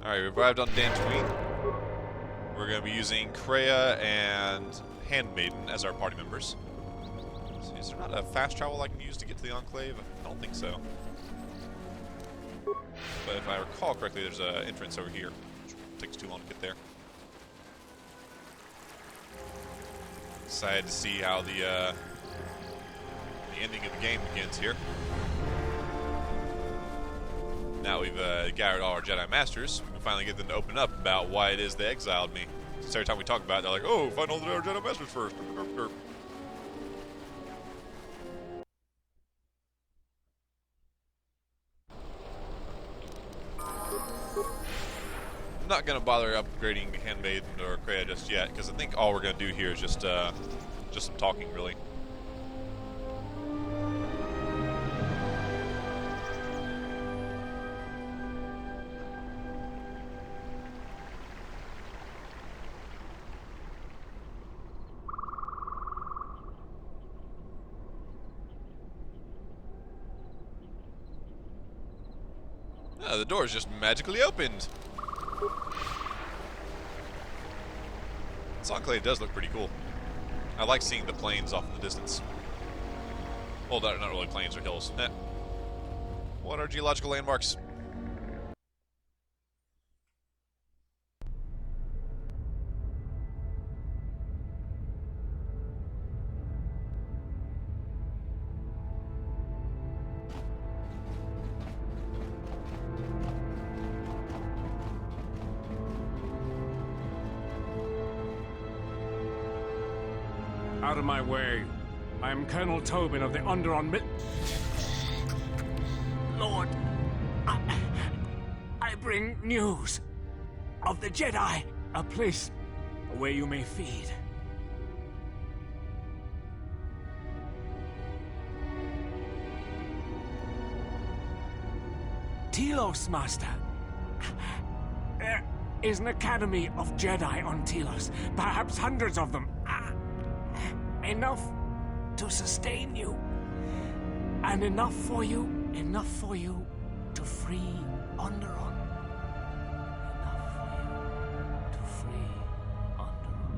Alright, we've arrived on Dantooine. We're going to be using Kreia and Handmaiden as our party members. So is there not a fast travel I can use to get to the Enclave? I don't think so. But if I recall correctly, there's an entrance over here, which takes too long to get there. Excited to see how the ending of the game begins here. Now we've gathered all our Jedi Masters, we can finally get them to open up about why it is they exiled me. So every time we talk about it, they're like, oh, find all the other Jedi Masters first. I'm not going to bother upgrading Handmaiden or Kreia just yet, because I think all we're going to do here is just some talking, really. The door's just magically opened. This Enclave does look pretty cool. I like seeing the plains off in the distance. Well, not really plains or hills. What are geological landmarks? Out of my way. I am Colonel Tobin of the Underon Lord, I bring news of the Jedi, a place where you may feed. Telos, Master. There is an academy of Jedi on Telos, perhaps hundreds of them. Enough to sustain you, and enough for you to free Underon. Enough for you to free Underon.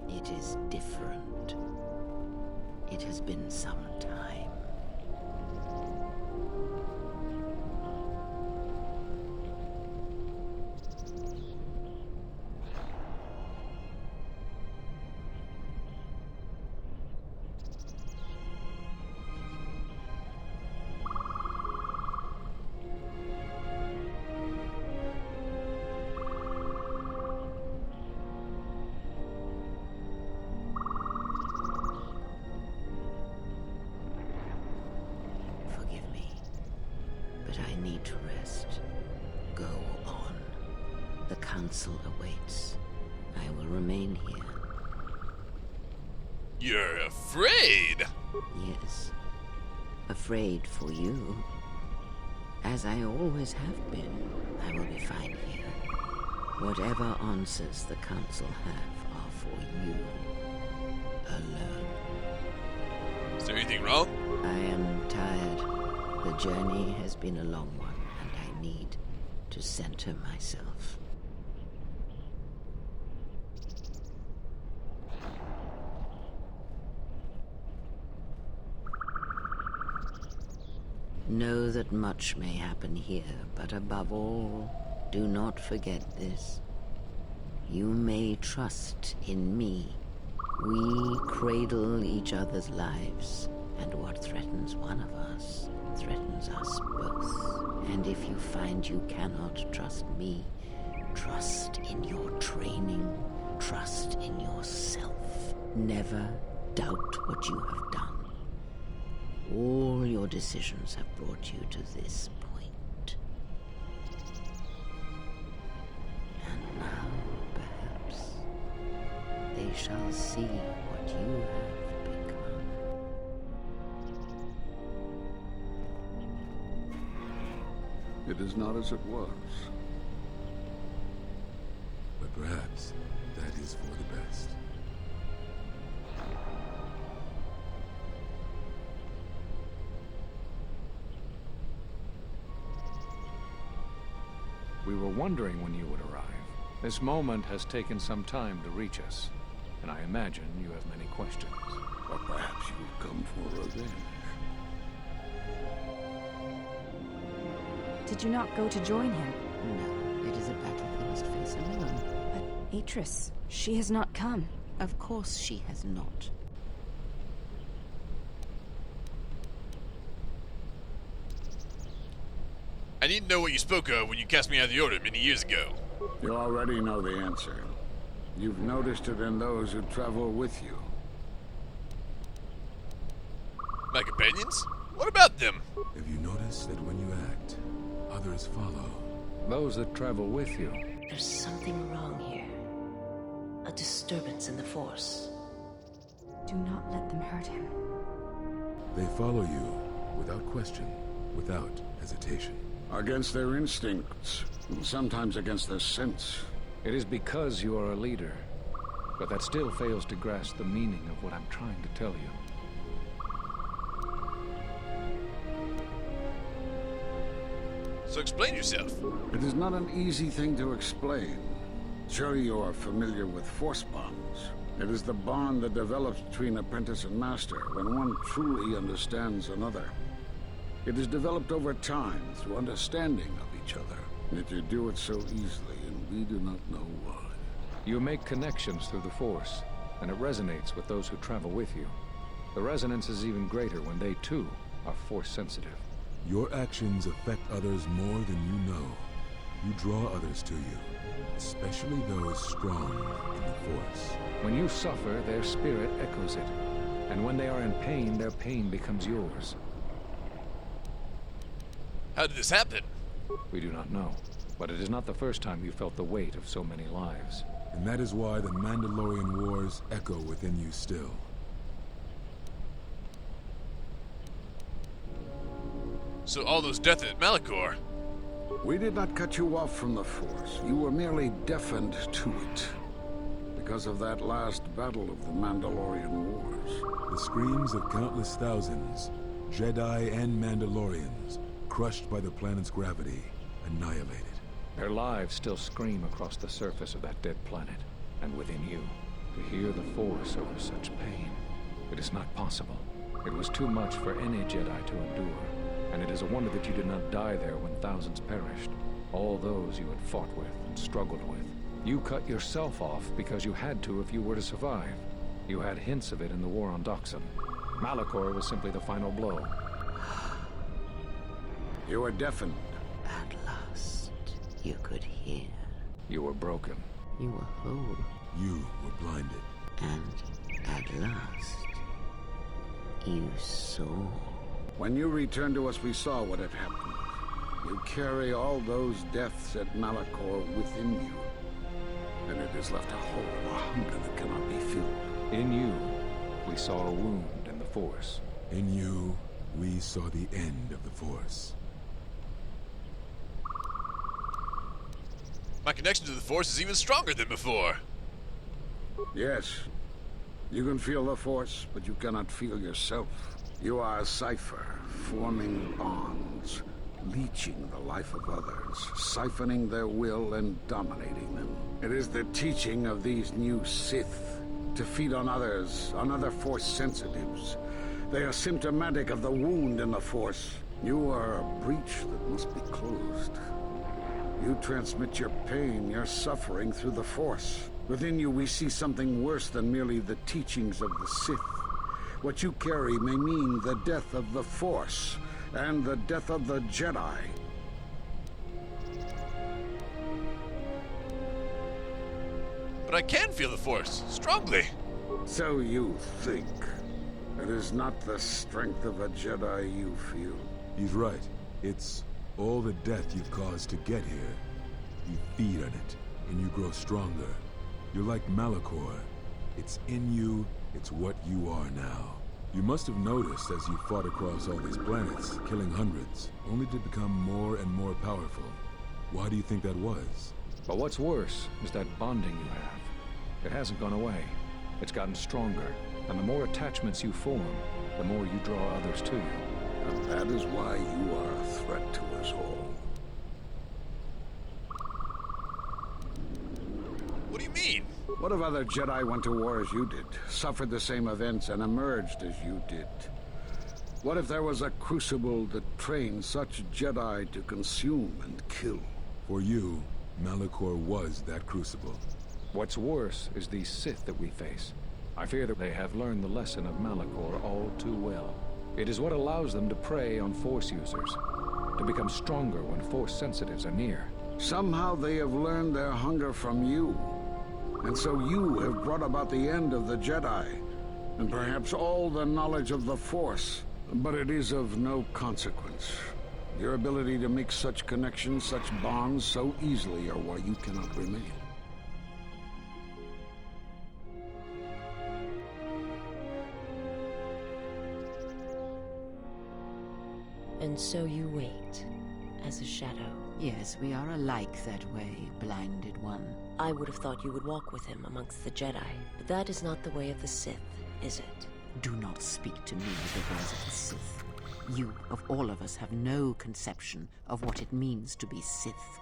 It is different. It has been some time. I need to rest. Go on. The council awaits. I will remain here. You're afraid? Yes. Afraid for you. As I always have been, I will be fine here. Whatever answers the council have are for you. Alone. Is there anything wrong? I am tired. The journey has been a long one, and I need to center myself. Know that much may happen here, but above all, do not forget this. You may trust in me. We cradle each other's lives, and what threatens one of us threatens us both. And if you find you cannot trust me, trust in your training, trust in yourself. Never doubt what you have done. All your decisions have brought you to this point. And now, perhaps, they shall see what you have become. It is not as it was. But perhaps that is for the best. We were wondering when you would arrive. This moment has taken some time to reach us, and I imagine you have many questions. Or perhaps you've come for revenge. Did you not go to join him? No, it is a battle he must face alone. But Atris, she has not come. Of course she has not. I need to know what you spoke of when you cast me out of the Order many years ago. You already know the answer. You've noticed it in those who travel with you. My companions? What about them? Have you noticed that when you act, others follow? Those that travel with you. There's something wrong here. A disturbance in the Force. Do not let them hurt him. They follow you without question, without hesitation. Against their instincts, and sometimes against their sense. It is because you are a leader, but that still fails to grasp the meaning of what I'm trying to tell you. So explain yourself. It is not an easy thing to explain. Surely you are familiar with force bonds. It is the bond that develops between apprentice and master when one truly understands another. It is developed over time through understanding of each other. Yet you do it so easily, and we do not know why. You make connections through the Force, and it resonates with those who travel with you. The resonance is even greater when they, too, are Force-sensitive. Your actions affect others more than you know. You draw others to you, especially those strong in the Force. When you suffer, their spirit echoes it. And when they are in pain, their pain becomes yours. How did this happen? We do not know, but it is not the first time you felt the weight of so many lives. And that is why the Mandalorian Wars echo within you still. So all those deaths at Malachor. We did not cut you off from the Force. You were merely deafened to it. Because of that last battle of the Mandalorian Wars. The screams of countless thousands, Jedi and Mandalorians, crushed by the planet's gravity, annihilated. Their lives still scream across the surface of that dead planet, and within you. To hear the Force over such pain, it is not possible. It was too much for any Jedi to endure, and it is a wonder that you did not die there when thousands perished. All those you had fought with and struggled with. You cut yourself off because you had to if you were to survive. You had hints of it in the war on Doxon. Malachor was simply the final blow. You were deafened. At last, you could hear. You were broken. You were whole. You were blinded. And at last, you saw. When you returned to us, we saw what had happened. You carry all those deaths at Malachor within you. And it has left a hole, a hunger that cannot be filled. In you, we saw a wound in the Force. In you, we saw the end of the Force. My connection to the Force is even stronger than before. Yes, you can feel the Force, but you cannot feel yourself. You are a cipher, forming bonds, leeching the life of others, siphoning their will and dominating them. It is the teaching of these new Sith to feed on others, on other Force sensitives. They are symptomatic of the wound in the Force. You are a breach that must be closed. You transmit your pain, your suffering through the Force. Within you we see something worse than merely the teachings of the Sith. What you carry may mean the death of the Force, and the death of the Jedi. But I can feel the Force, strongly. So you think. It is not the strength of a Jedi you feel. He's right. It's all the death you've caused to get here. You feed on it, and you grow stronger. You're like Malachor. It's in you, it's what you are now. You must have noticed as you fought across all these planets, killing hundreds, only to become more and more powerful. Why do you think that was? But what's worse is that bonding you have. It hasn't gone away. It's gotten stronger, and the more attachments you form, the more you draw others to you. And that is why you are a threat to us all. What if other Jedi went to war as you did, suffered the same events, and emerged as you did? What if there was a crucible that trained such Jedi to consume and kill? For you, Malachor was that crucible. What's worse is these Sith that we face. I fear that they have learned the lesson of Malachor all too well. It is what allows them to prey on Force users, to become stronger when Force sensitives are near. Somehow they have learned their hunger from you. And so you have brought about the end of the Jedi, and perhaps all the knowledge of the Force. But it is of no consequence. Your ability to make such connections, such bonds so easily are why you cannot remain. And so you wait, as a shadow. Yes, we are alike that way, blinded one. I would have thought you would walk with him amongst the Jedi, but that is not the way of the Sith, is it? Do not speak to me the words of the Sith. You, of all of us, have no conception of what it means to be Sith.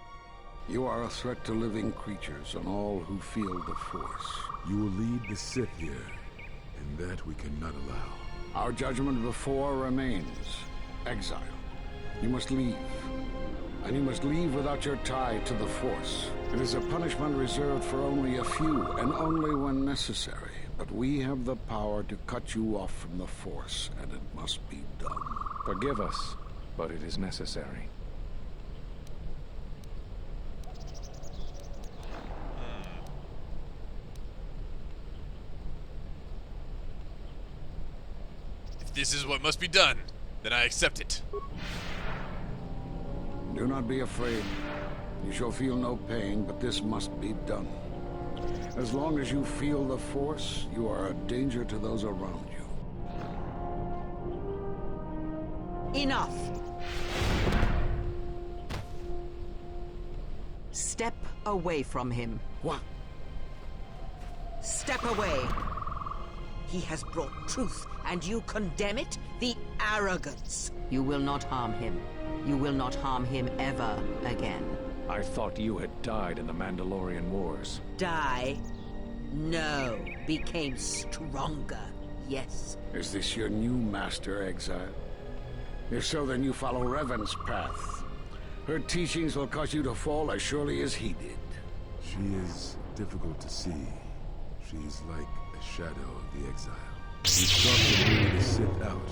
You are a threat to living creatures and all who feel the Force. You will lead the Sith here, and that we cannot allow. Our judgment before remains. Exile. You must leave. And you must leave without your tie to the Force. It is a punishment reserved for only a few, and only when necessary. But we have the power to cut you off from the Force, and it must be done. Forgive us, but it is necessary. If this is what must be done, then I accept it. Do not be afraid. You shall feel no pain, but this must be done. As long as you feel the Force, you are a danger to those around you. Enough! Step away from him. What? Step away! He has brought truth, and you condemn it? The arrogance! You will not harm him. You will not harm him ever again. I thought you had died in the Mandalorian Wars. Die? No. Became stronger. Yes. Is this your new master, Exile? If so, then you follow Revan's path. Her teachings will cause you to fall as surely as he did. She is difficult to see. She is like a shadow of the Exile. We sought to bring the Sith out,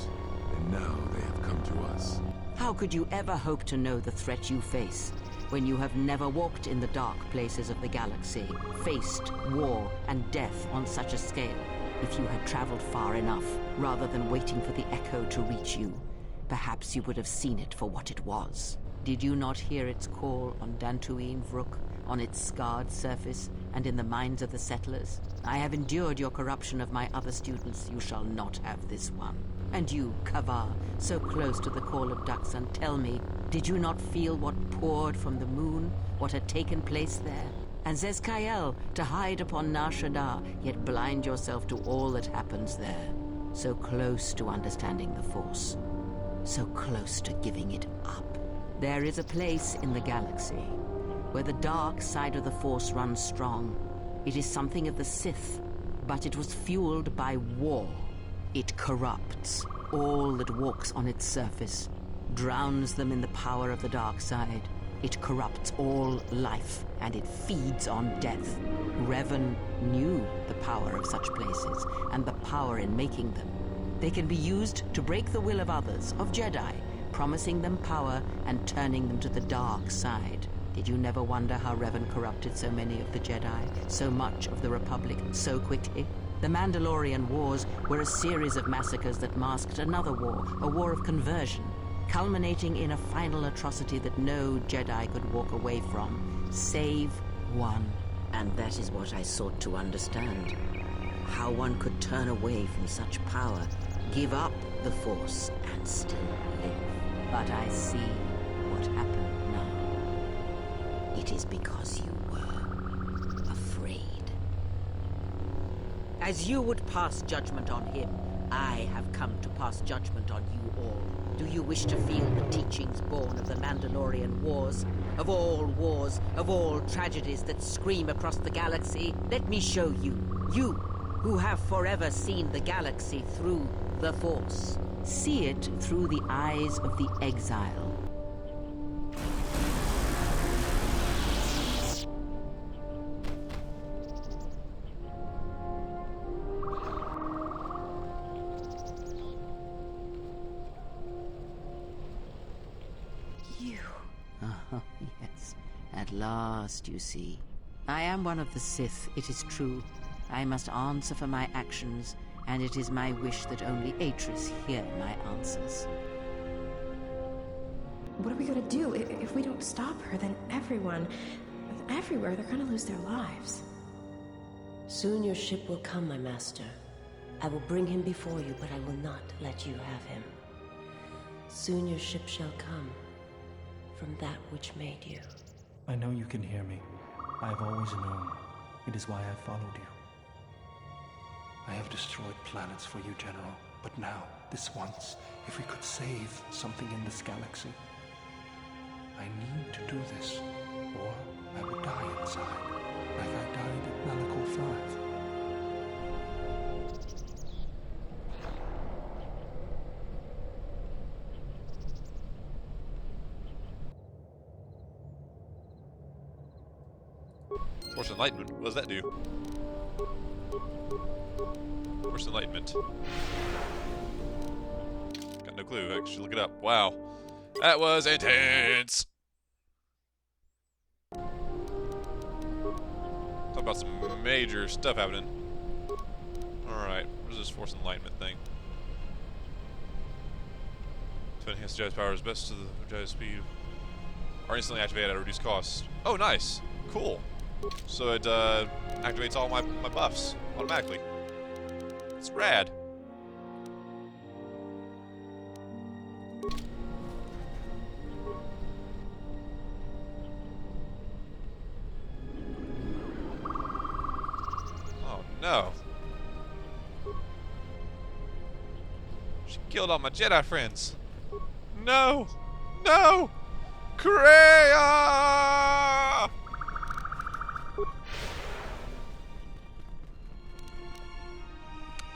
and now they have come to us. How could you ever hope to know the threat you face when you have never walked in the dark places of the galaxy, faced war and death on such a scale? If you had traveled far enough, rather than waiting for the echo to reach you, perhaps you would have seen it for what it was. Did you not hear its call on Dantooine Vrook, on its scarred surface, and in the minds of the settlers? I have endured your corruption of my other students. You shall not have this one. And you, KotOR, so close to the call of Duxan, tell me, did you not feel what poured from the moon, what had taken place there? And Zezkael, to hide upon Nar Shaddaa, yet blind yourself to all that happens there. So close to understanding the Force. So close to giving it up. There is a place in the galaxy where the dark side of the Force runs strong. It is something of the Sith, but it was fueled by war. It corrupts all that walks on its surface, drowns them in the power of the dark side. It corrupts all life, and it feeds on death. Revan knew the power of such places, and the power in making them. They can be used to break the will of others, of Jedi, promising them power and turning them to the dark side. Did you never wonder how Revan corrupted so many of the Jedi, so much of the Republic, so quickly? The Mandalorian Wars were a series of massacres that masked another war, a war of conversion, culminating in a final atrocity that no Jedi could walk away from, save one. And that is what I sought to understand. How one could turn away from such power, give up the Force, and still live. But I see what happened now. It is because you were afraid. As you would pass judgment on him, I have come to pass judgment on you all. Do you wish to feel the teachings born of the Mandalorian Wars? Of all tragedies that scream across the galaxy? Let me show you. You, who have forever seen the galaxy through the Force. See it through the eyes of the exile. Oh, yes. At last, you see. I am one of the Sith, it is true. I must answer for my actions, and it is my wish that only Atris hear my answers. What are we gonna do? If we don't stop her, then everyone, everywhere, they're gonna lose their lives. Soon your ship will come, my master. I will bring him before you, but I will not let you have him. Soon your ship shall come from that which made you. I know you can hear me. I have always known. It is why I followed you. I have destroyed planets for you, General. But now, this once, if we could save something in this galaxy, I need to do this, or I would die inside, like I died at Malachor 5. Force Enlightenment. What does that do? Force Enlightenment. Got no clue. I should look it up. Wow. That was intense! Talk about some major stuff happening. Alright. What is this Force Enlightenment thing? To enhance Jedi's powers, best to the Jedi's speed. Are instantly activated at a reduced cost. Oh, nice. Cool. So it activates all my buffs automatically. It's rad. Oh no. She killed all my Jedi friends. No! No! Kreia!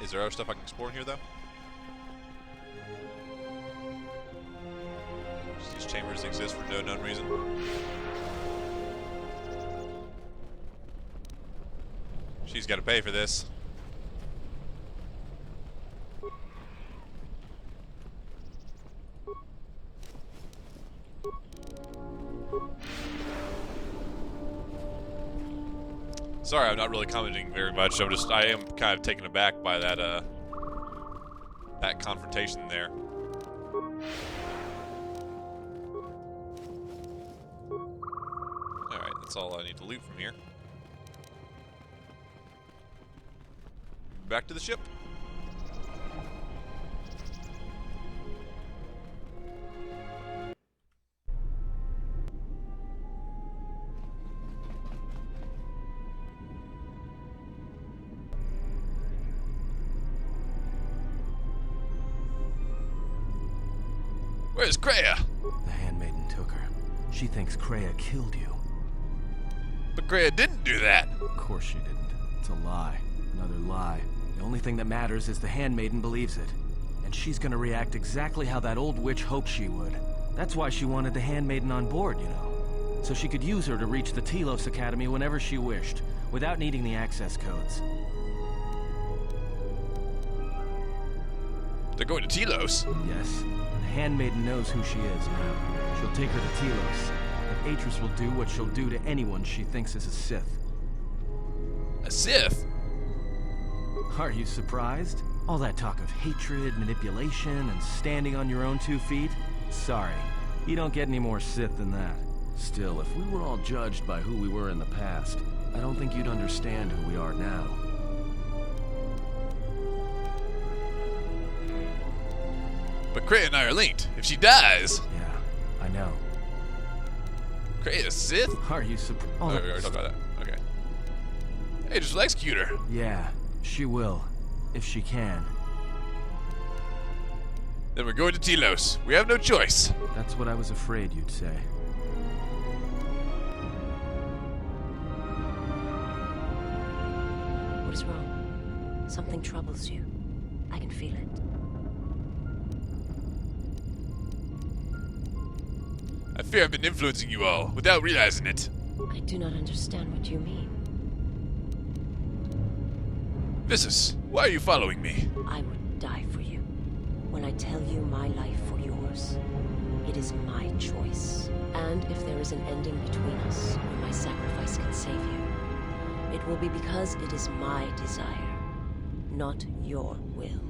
Is there other stuff I can explore in here, though? Just these chambers exist for no known reason. She's got to pay for this. Sorry, I'm not really commenting very much. I am kind of taken aback by that that confrontation there. Alright, that's all I need to loot from here. Back to the ship. Where's Kreia? The Handmaiden took her. She thinks Kreia killed you. But Kreia didn't do that. Of course she didn't. It's a lie. Another lie. The only thing that matters is the Handmaiden believes it. And she's gonna react exactly how that old witch hoped she would. That's why she wanted the Handmaiden on board, you know. So she could use her to reach the Telos Academy whenever she wished, without needing the access codes. They're going to Telos? Yes. The Handmaiden knows who she is now. She'll take her to Telos. And Atris will do what she'll do to anyone she thinks is a Sith. A Sith? Are you surprised? All that talk of hatred, manipulation, and standing on your own 2 feet? Sorry. You don't get any more Sith than that. Still, if we were all judged by who we were in the past, I don't think you'd understand who we are now. But Kreia and I are linked. If she dies... Yeah, I know. Kreia's Sith? Are you surprised? Oh, we already talked about that. Okay. Hey, just execute her. Yeah, she will. If she can. Then we're going to Telos. We have no choice. That's what I was afraid you'd say. What is wrong? Something troubles you. I can feel it. I fear I've been influencing you all without realizing it. I do not understand what you mean. Visas, why are you following me? I would die for you. When I tell you my life for yours, it is my choice. And if there is an ending between us where my sacrifice can save you, it will be because it is my desire, not your will.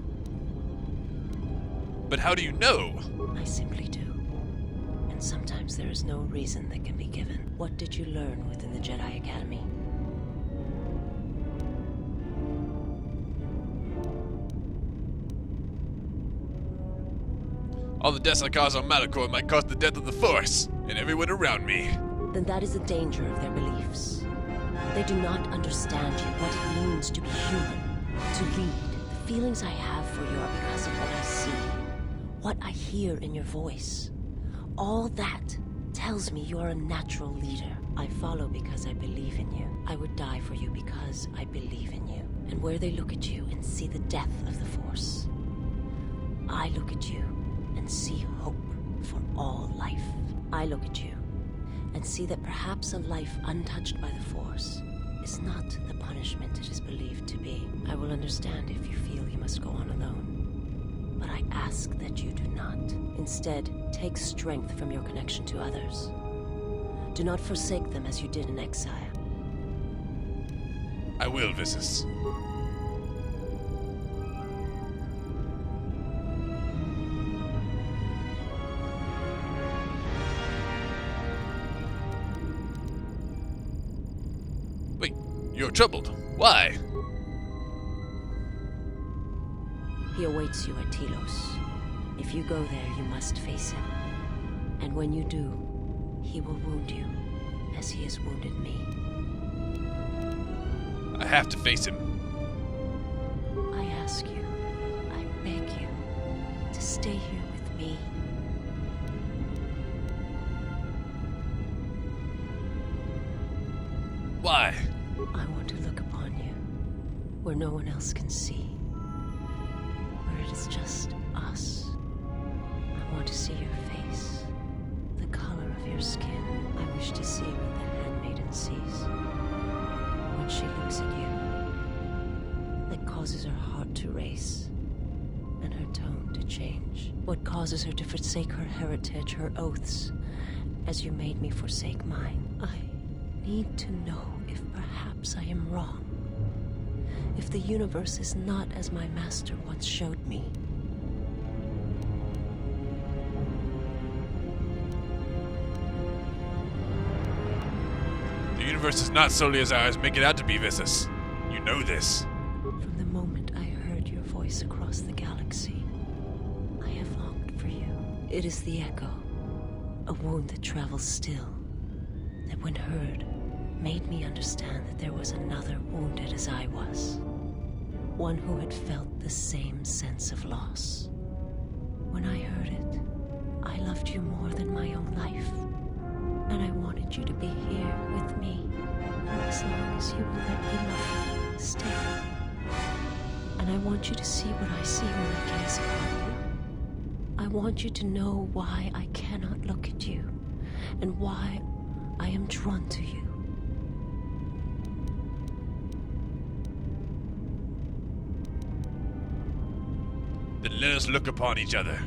But how do you know? I simply do. And sometimes there is no reason that can be given. What did you learn within the Jedi Academy? All the deaths I cause on Malachor might cause the death of the Force and everyone around me. Then that is the danger of their beliefs. They do not understand you, what it means to be human, to lead. The feelings I have for you are because of what I see, what I hear in your voice. All that tells me you are a natural leader. I follow because I believe in you. I would die for you because I believe in you. And where they look at you and see the death of the Force, I look at you and see hope for all life. I look at you and see that perhaps a life untouched by the Force is not the punishment it is believed to be. I will understand if you feel you must go on alone, but I ask that you do not. Instead, take strength from your connection to others. Do not forsake them as you did in exile. I will, Visas. Wait, you're troubled. Why? He awaits you at Telos. If you go there, you must face him. And when you do, he will wound you, as he has wounded me. I have to face him. I ask you, I beg you, to stay here with me. Why? I want to look upon you, where no one else can see. Where it is just us. I want to see your face, the color of your skin. I wish to see what the handmaiden sees when she looks at you. That causes her heart to race and her tone to change. What causes her to forsake her heritage, her oaths, as you made me forsake mine. I need to know if perhaps I am wrong. If the universe is not as my master once showed me. The universe is not solely as our eyes make it out to be, Visas. You know this. From the moment I heard your voice across the galaxy, I have longed for you. It is the echo, a wound that travels still, that when heard, made me understand that there was another wounded as I was. One who had felt the same sense of loss. When I heard it, I loved you more than my own life. And I wanted you to be here with me for as long as you will let me love you. Stay. And I want you to see what I see when I gaze upon you. I want you to know why I cannot look at you, and why I am drawn to you. Then let us look upon each other.